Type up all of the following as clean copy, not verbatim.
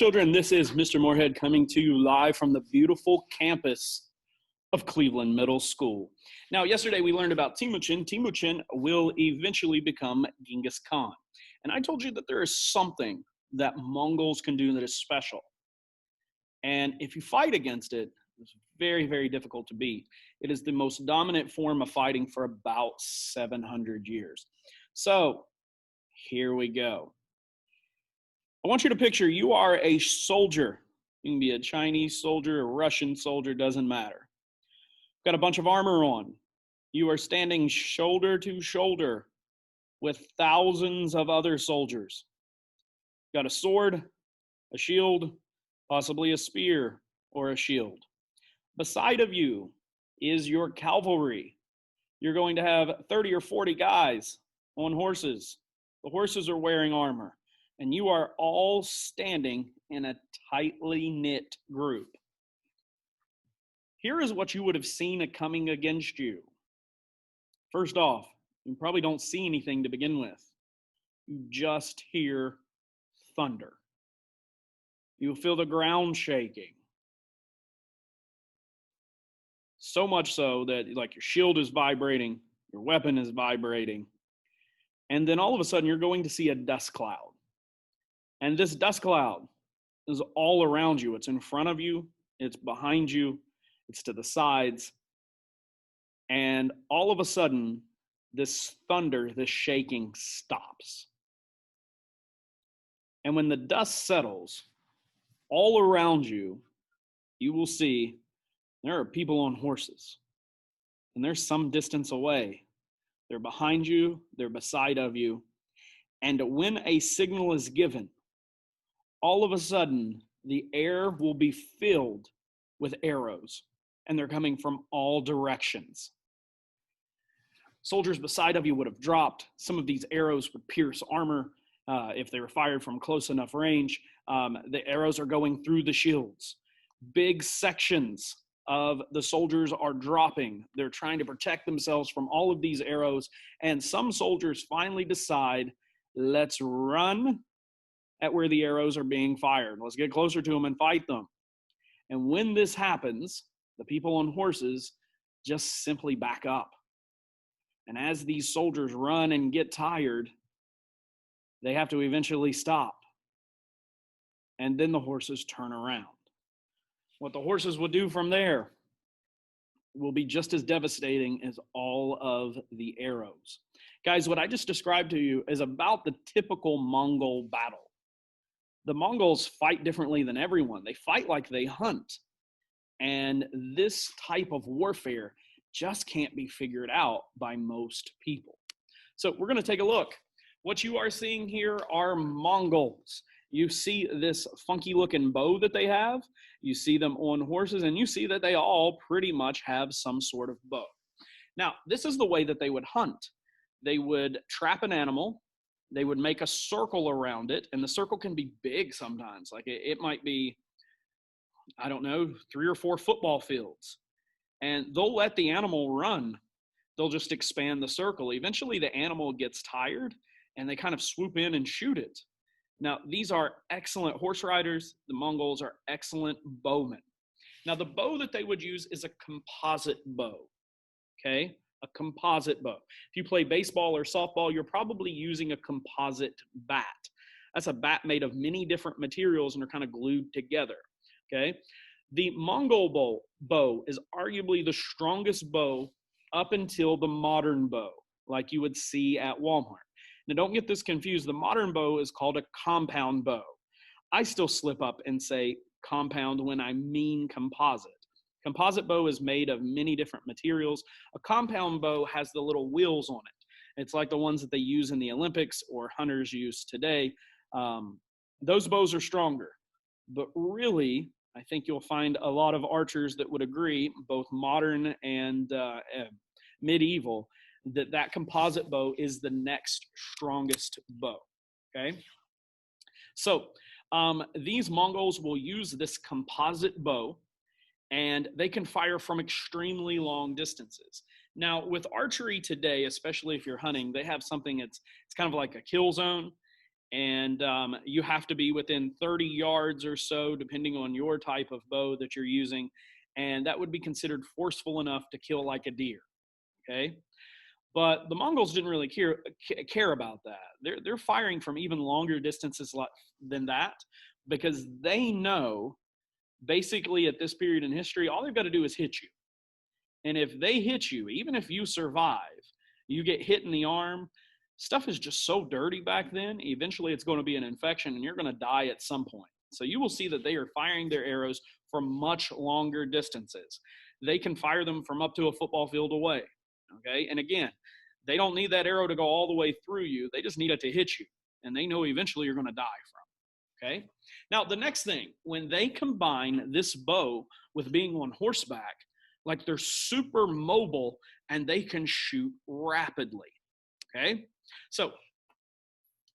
children. This is Mr. Moorhead coming to you live from the beautiful campus of Cleveland Middle School. Now, yesterday we learned about Timuchin. Timuchin will eventually become Genghis Khan. And I told you that there is something that Mongols can do that is special. And if you fight against it, it's very, very difficult to beat. It is the most dominant form of fighting for about 700 years. So here we go. I want you to picture you are a soldier. You can be a Chinese soldier, a Russian soldier, doesn't matter. Got a bunch of armor on. You are standing shoulder to shoulder with thousands of other soldiers. Got a sword, a shield, possibly a spear or a shield. Beside of you is your cavalry. You're going to have 30 or 40 guys on horses. The horses are wearing armor, and you are all standing in a tightly knit group. Here is what you would have seen coming against you. First off, you probably don't see anything to begin with. You just hear thunder. You'll feel the ground shaking. So much so that like your shield is vibrating, your weapon is vibrating. And then all of a sudden you're going to see a dust cloud. And this dust cloud is all around you. It's in front of you, it's behind you, it's to the sides. And all of a sudden, this thunder, this shaking stops. And when the dust settles, all around you, you will see there are people on horses. And they're some distance away. They're behind you, they're beside of you. And when a signal is given, all of a sudden, the air will be filled with arrows. And they're coming from all directions. Soldiers beside of you would have dropped. Some of these arrows would pierce armor if they were fired from close enough range. The arrows are going through the shields. Big sections of the soldiers are dropping. They're trying to protect themselves from all of these arrows. And some soldiers finally decide, let's run at where the arrows are being fired. Let's get closer to them and fight them. And when this happens, the people on horses just simply back up. And as these soldiers run and get tired, they have to eventually stop. And then the horses turn around. What the horses will do from there will be just as devastating as all of the arrows. Guys, what I just described to you is about the typical Mongol battle. The Mongols fight differently than everyone. They fight like they hunt. And this type of warfare just can't be figured out by most people. So we're going to take a look. What you are seeing here are Mongols. You see this funky looking bow that they have. You see them on horses, and you see that they all pretty much have some sort of bow. Now, this is the way that they would hunt. They would trap an animal. They would make a circle around it, and the circle can be big sometimes. Like it might be, I don't know, 3 or 4 football fields. And they'll let the animal run. They'll just expand the circle. Eventually, the animal gets tired, and they kind of swoop in and shoot it. Now, these are excellent horse riders. The Mongols are excellent bowmen. Now, the bow that they would use is a composite bow, okay? A composite bow. If you play baseball or softball, you're probably using a composite bat. That's a bat made of many different materials and are kind of glued together, okay? The Mongol bow is arguably the strongest bow up until the modern bow, like you would see at Walmart. Now, don't get this confused. The modern bow is called a compound bow. I still slip up and say compound when I mean composite. Composite bow is made of many different materials. A compound bow has the little wheels on it. It's like the ones that they use in the Olympics or hunters use today. Those bows are stronger. But really, I think you'll find a lot of archers that would agree, both modern and medieval, that composite bow is the next strongest bow, okay? So these Mongols will use this composite bow, and they can fire from extremely long distances. Now, with archery today, especially if you're hunting, they have something it's kind of like a kill zone, And you have to be within 30 yards or so, depending on your type of bow that you're using. And that would be considered forceful enough to kill like a deer. Okay. But the Mongols didn't really care about that. They're firing from even longer distances than that, because they know basically at this period in history, all they've got to do is hit you. And if they hit you, even if you survive, you get hit in the arm, stuff is just so dirty back then, eventually it's going to be an infection and you're going to die at some point. So you will see that they are firing their arrows from much longer distances. They can fire them from up to a football field away. Okay. And again, they don't need that arrow to go all the way through you. They just need it to hit you. And they know eventually you're going to die from. Okay. Now, the next thing, when they combine this bow with being on horseback, like they're super mobile and they can shoot rapidly. Okay. So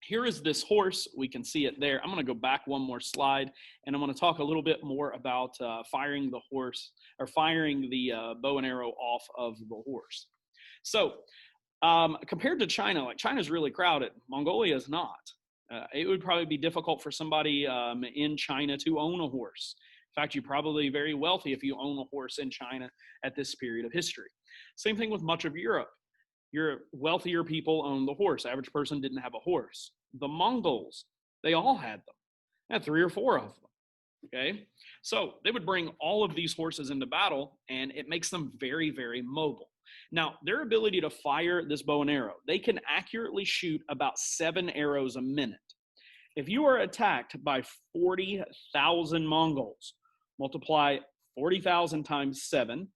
here is this horse. We can see it there. I'm going to go back one more slide, and I'm going to talk a little bit more about firing the horse, or firing the bow and arrow off of the horse. So compared to China, like China's really crowded. Mongolia is not. It would probably be difficult for somebody in China to own a horse. In fact, you're probably very wealthy if you own a horse in China at this period of history. Same thing with much of Europe. Your wealthier people owned the horse. Average person didn't have a horse. The Mongols, they all had them. They had 3 or 4 of them. Okay, so they would bring all of these horses into battle, and it makes them very, very mobile. Now, their ability to fire this bow and arrow, they can accurately shoot about 7 arrows a minute. If you are attacked by 40,000 Mongols, multiply 40,000 times 7,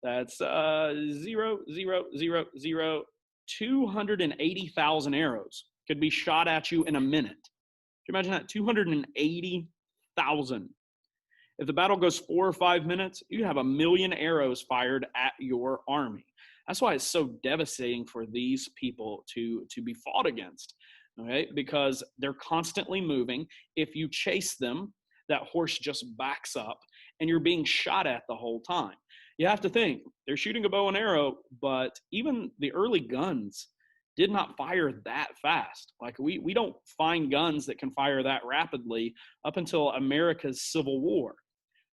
that's 280,000 arrows could be shot at you in a minute. Can you imagine that? 280,000. If the battle goes 4 or 5 minutes, you have 1,000,000 arrows fired at your army. That's why it's so devastating for these people to be fought against, okay? Because they're constantly moving. If you chase them, that horse just backs up, and you're being shot at the whole time. You have to think, they're shooting a bow and arrow, but even the early guns did not fire that fast. Like we don't find guns that can fire that rapidly up until America's Civil War.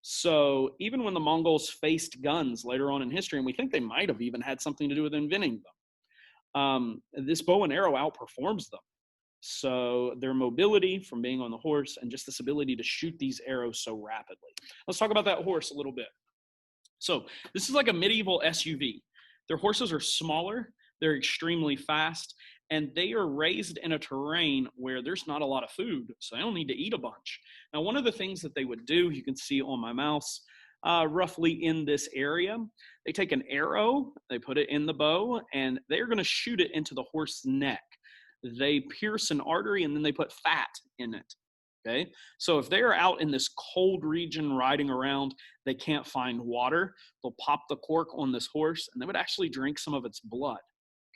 So even when the Mongols faced guns later on in history, and we think they might have even had something to do with inventing them, this bow and arrow outperforms them. So their mobility from being on the horse and just this ability to shoot these arrows so rapidly. Let's talk about that horse a little bit. So this is like a medieval SUV. Their horses are smaller, they're extremely fast, and they are raised in a terrain where there's not a lot of food, so they don't need to eat a bunch. Now, one of the things that they would do, you can see on my mouse, roughly in this area, they take an arrow, they put it in the bow, and they're going to shoot it into the horse's neck. They pierce an artery, and then they put fat in it. Okay, so if they are out in this cold region riding around, they can't find water, they'll pop the cork on this horse, and they would actually drink some of its blood.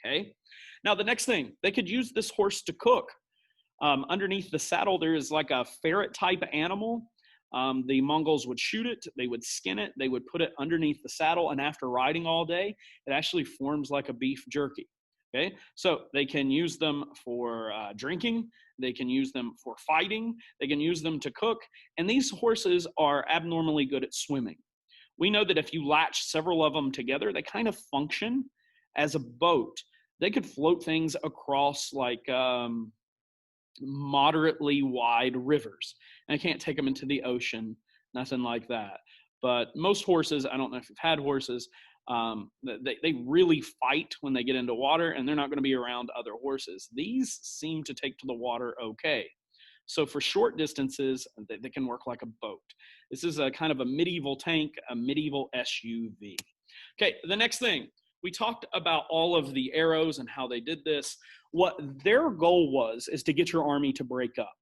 Okay, now the next thing, they could use this horse to cook. Underneath the saddle, there is like a ferret type animal. The Mongols would shoot it, they would skin it, they would put it underneath the saddle, and after riding all day, it actually forms like a beef jerky. Okay, so they can use them for drinking, they can use them for fighting, they can use them to cook, and these horses are abnormally good at swimming. We know that if you latch several of them together, they kind of function as a boat. They could float things across like moderately wide rivers. And I can't take them into the ocean, nothing like that. But most horses, I don't know if you've had horses, they really fight when they get into water, and they're not going to be around other horses. These seem to take to the water okay. So for short distances, they can work like a boat. This is a kind of a medieval tank, a medieval SUV. Okay, the next thing, we talked about all of the arrows and how they did this. What their goal was is to get your army to break up,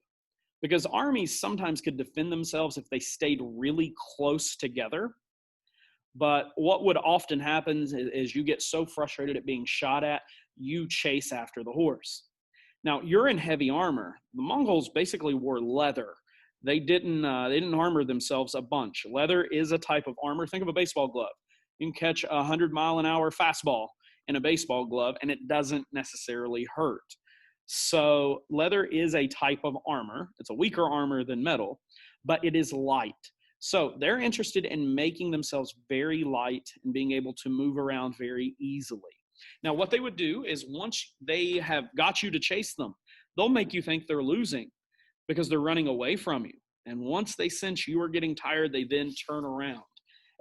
because armies sometimes could defend themselves if they stayed really close together. But what would often happen is you get so frustrated at being shot at, you chase after the horse. Now, you're in heavy armor. The Mongols basically wore leather. They didn't armor themselves a bunch. Leather is a type of armor. Think of a baseball glove. You can catch a 100-mile-an-hour fastball in a baseball glove, and it doesn't necessarily hurt. So leather is a type of armor. It's a weaker armor than metal, but it is light. So they're interested in making themselves very light and being able to move around very easily. Now, what they would do is once they have got you to chase them, they'll make you think they're losing because they're running away from you. And once they sense you are getting tired, they then turn around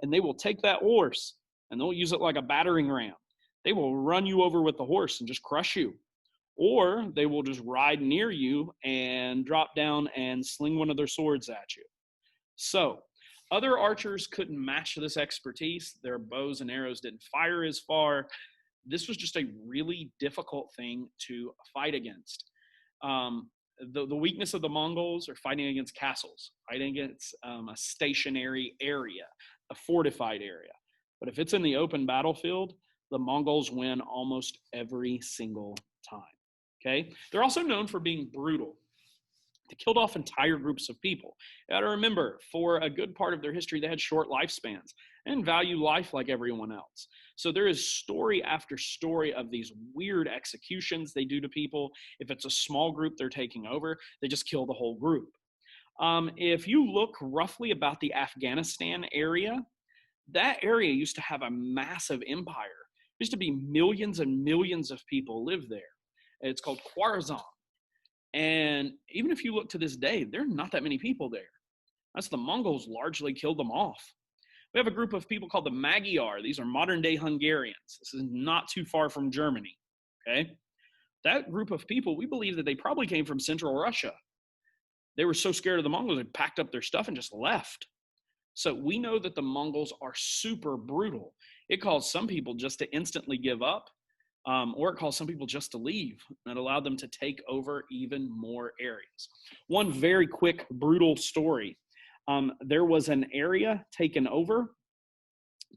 and they will take that horse and they'll use it like a battering ram. They will run you over with the horse and just crush you. Or they will just ride near you and drop down and sling one of their swords at you. So, other archers couldn't match this expertise. Their bows and arrows didn't fire as far. This was just a really difficult thing to fight against. Um, the weakness of the Mongols are fighting against castles, fighting against a stationary area, a fortified area. But if it's in the open battlefield, the Mongols win almost every single time. Okay? They're also known for being brutal. They killed off entire groups of people. You got to remember, for a good part of their history, they had short lifespans and value life like everyone else. So there is story after story of these weird executions they do to people. If it's a small group they're taking over, they just kill the whole group. If you look roughly about the Afghanistan area, that area used to have a massive empire. There used to be millions and millions of people live there. It's called Khwarazm. And even if you look to this day, there are not that many people there. That's the Mongols largely killed them off. We have a group of people called the Magyar. These are modern day Hungarians. This is not too far from Germany. Okay. That group of people, we believe that they probably came from Central Russia. They were so scared of the Mongols, they packed up their stuff and just left. So we know that the Mongols are super brutal. It caused some people just to instantly give up, or it caused some people just to leave. And it allowed them to take over even more areas. One very quick, brutal story. There was an area taken over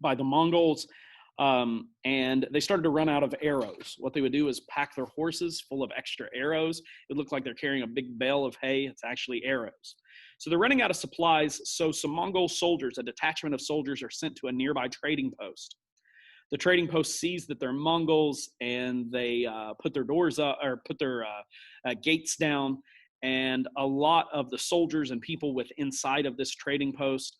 by the Mongols, and they started to run out of arrows. What they would do is pack their horses full of extra arrows. It looked like they're carrying a big bale of hay. It's actually arrows. So they're running out of supplies. So some Mongol soldiers, a detachment of soldiers, are sent to a nearby trading post. The trading post sees that they're Mongols, and they put their doors up, or put their gates down. And a lot of the soldiers and people with inside of this trading post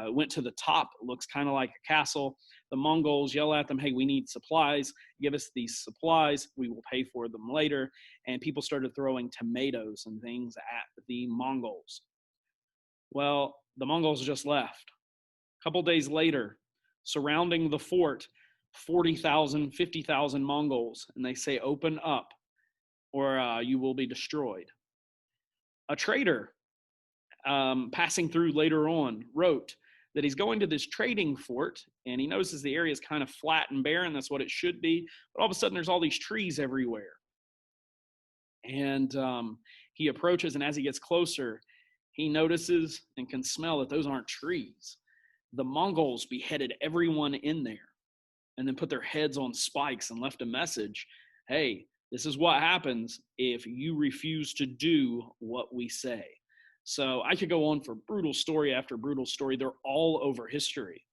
went to the top. It looks kind of like a castle. The Mongols yell at them, "Hey, we need supplies. Give us these supplies. We will pay for them later." And people started throwing tomatoes and things at the Mongols. Well, the Mongols just left. A couple days later, surrounding the fort, 40,000, 50,000 Mongols, and they say, "Open up or you will be destroyed." A trader passing through later on wrote that he's going to this trading fort and he notices the area is kind of flat and barren. That's what it should be. But all of a sudden, there's all these trees everywhere. And he approaches, and as he gets closer, he notices and can smell that those aren't trees. The Mongols beheaded everyone in there and then put their heads on spikes and left a message. Hey, this is what happens if you refuse to do what we say. So I could go on for brutal story after brutal story. They're all over history.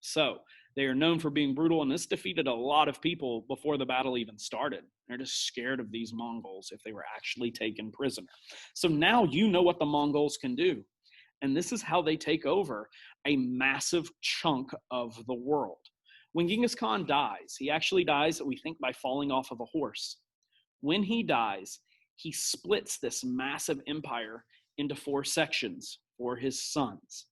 So they are known for being brutal, and this defeated a lot of people before the battle even started. They're just scared of these Mongols if they were actually taken prisoner. So now you know what the Mongols can do. And this is how they take over a massive chunk of the world. When Genghis Khan dies, he actually dies, we think, by falling off of a horse. When he dies, he splits this massive empire into 4 sections for his sons.